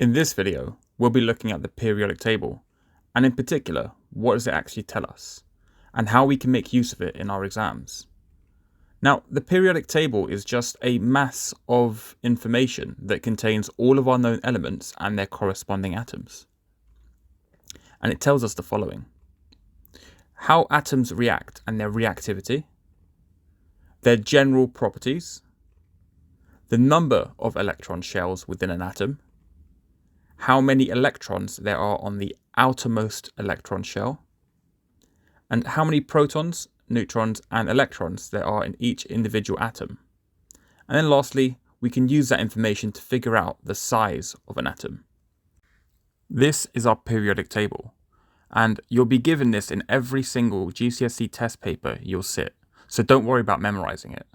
In this video, we'll be looking at the periodic table, and in particular, what does it actually tell us, and how we can make use of it in our exams. Now, the periodic table is just a mass of information that contains all of our known elements and their corresponding atoms. And it tells us the following: how atoms react and their reactivity, their general properties, the number of electron shells within an atom, how many electrons there are on the outermost electron shell, and how many protons, neutrons, and electrons there are in each individual atom. And then lastly, we can use that information to figure out the size of an atom. This is our periodic table, and you'll be given this in every single GCSE test paper you'll sit, so don't worry about memorizing it.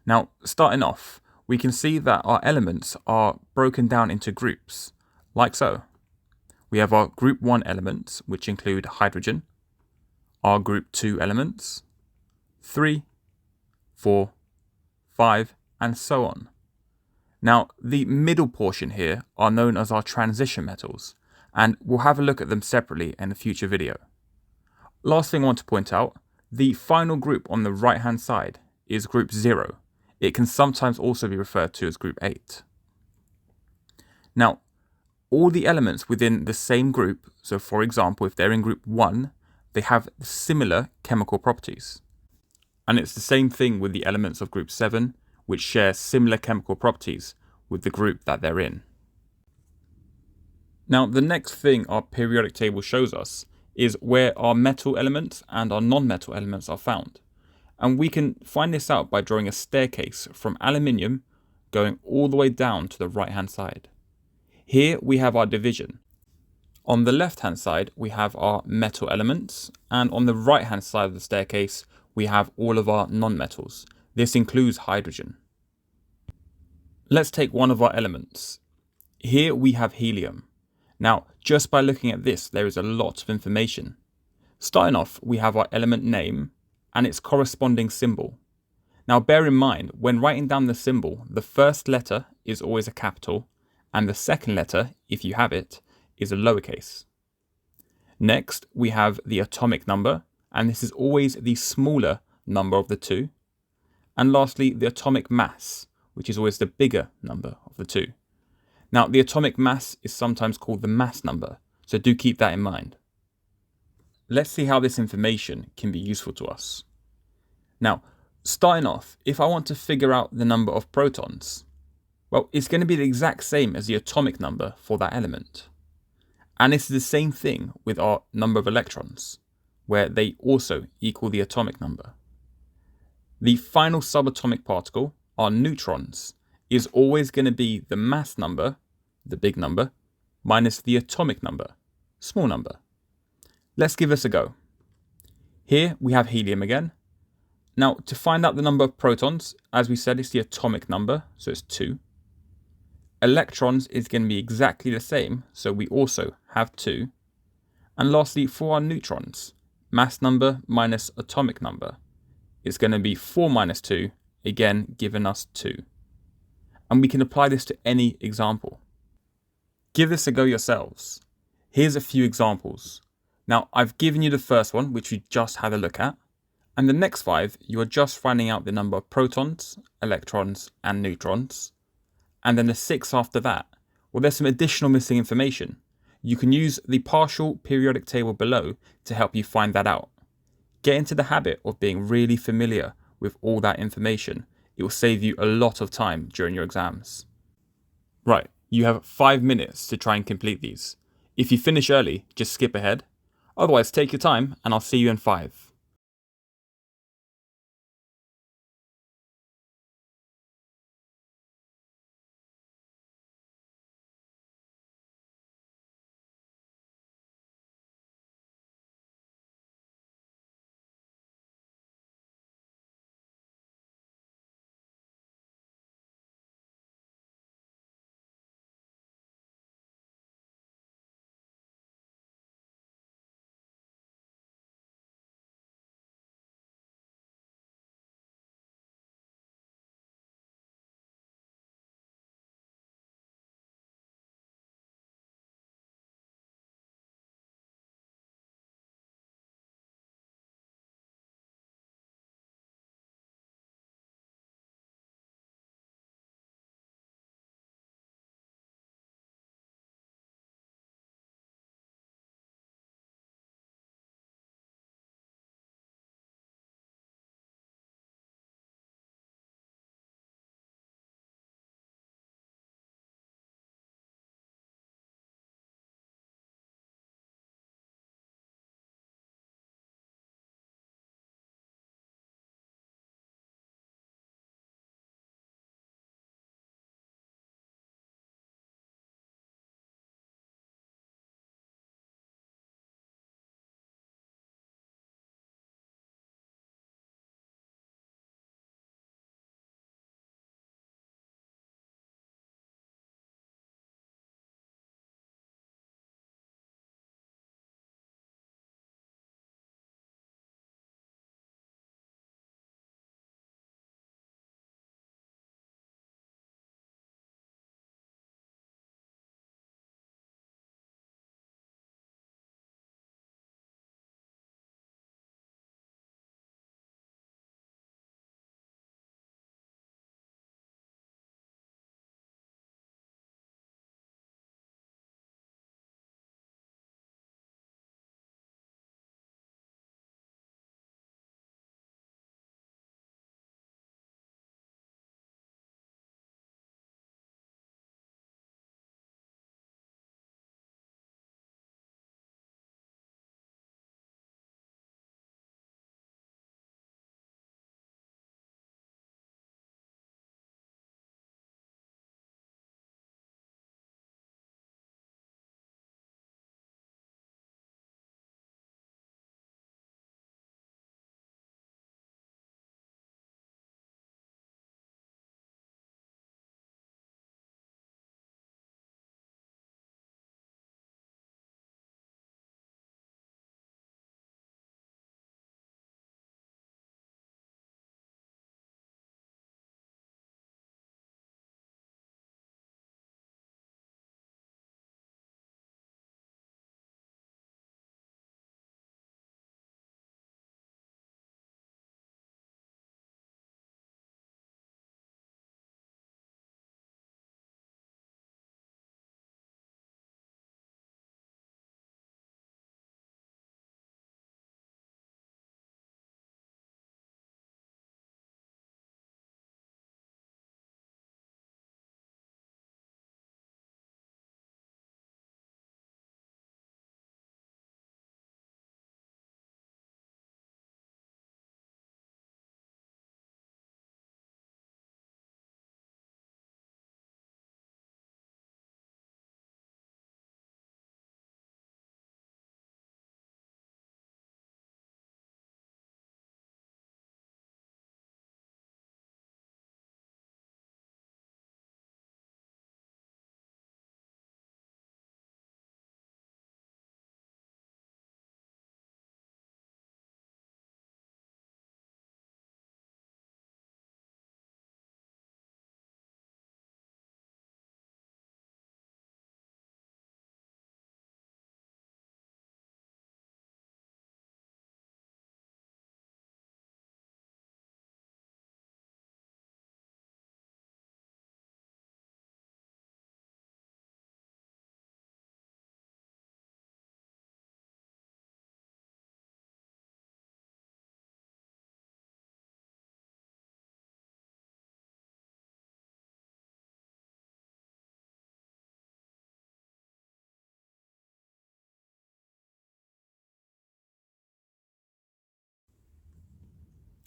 Now, starting off, we can see that our elements are broken down into groups, like so. We have our group 1 elements, which include hydrogen, our group 2 elements, 3, 4, 5, and so on. Now, the middle portion here are known as our transition metals, and we'll have a look at them separately in a future video. Last thing I want to point out, the final group on the right hand side is group 0. It can sometimes also be referred to as group 8. Now, all the elements within the same group, so for example, if they're in group 1, they have similar chemical properties. And it's the same thing with the elements of group 7, which share similar chemical properties with the group that they're in. Now, the next thing our periodic table shows us is where our metal elements and our non-metal elements are found. And we can find this out by drawing a staircase from aluminium going all the way down to the right-hand side. Here we have our division. On the left-hand side, we have our metal elements, and on the right-hand side of the staircase, we have all of our non-metals. This includes hydrogen. Let's take one of our elements. Here we have helium. Now, just by looking at this, there is a lot of information. Starting off, we have our element name and its corresponding symbol. Now, bear in mind, when writing down the symbol, the first letter is always a capital, and the second letter, if you have it, is a lowercase. Next, we have the atomic number, and this is always the smaller number of the two. And lastly, the atomic mass, which is always the bigger number of the two. Now, the atomic mass is sometimes called the mass number, so do keep that in mind. Let's see how this information can be useful to us. Now, starting off, if I want to figure out the number of protons, well, it's going to be the exact same as the atomic number for that element. And it's the same thing with our number of electrons, where they also equal the atomic number. The final subatomic particle, our neutrons, is always going to be the mass number, the big number, minus the atomic number, small number. Let's give this a go. Here we have helium again. Now, to find out the number of protons, as we said, it's the atomic number, so it's 2. Electrons is going to be exactly the same, so we also have 2. And lastly, for our neutrons, mass number minus atomic number, it's going to be 4 minus 2, again giving us 2. And we can apply this to any example. Give this a go yourselves. Here's a few examples. Now, I've given you the first one, which we just had a look at. And the next 5, you are just finding out the number of protons, electrons, and neutrons. And then the 6 after that, well, there's some additional missing information. You can use the partial periodic table below to help you find that out. Get into the habit of being really familiar with all that information. It will save you a lot of time during your exams. Right, you have 5 minutes to try and complete these. If you finish early, just skip ahead. Otherwise, take your time and I'll see you in 5.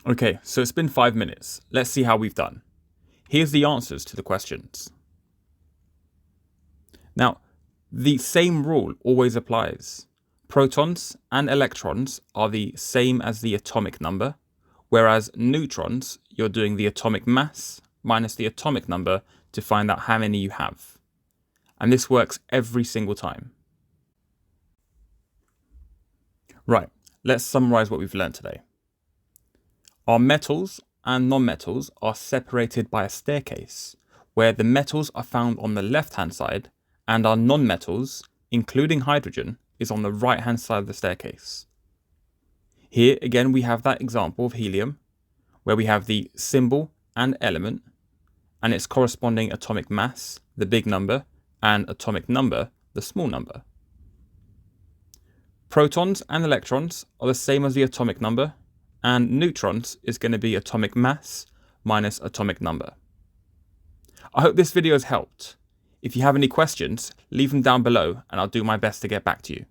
Okay, so it's been 5 minutes. Let's see how we've done. Here's the answers to the questions. Now, the same rule always applies. Protons and electrons are the same as the atomic number, whereas neutrons, you're doing the atomic mass minus the atomic number to find out how many you have. And this works every single time. Right, let's summarize what we've learned today. Our metals and non-metals are separated by a staircase, where the metals are found on the left-hand side and our non-metals, including hydrogen, is on the right-hand side of the staircase. Here again we have that example of helium, where we have the symbol and element, and its corresponding atomic mass, the big number, and atomic number, the small number. Protons and electrons are the same as the atomic number, and neutrons is going to be atomic mass minus atomic number. I hope this video has helped. If you have any questions, leave them down below and I'll do my best to get back to you.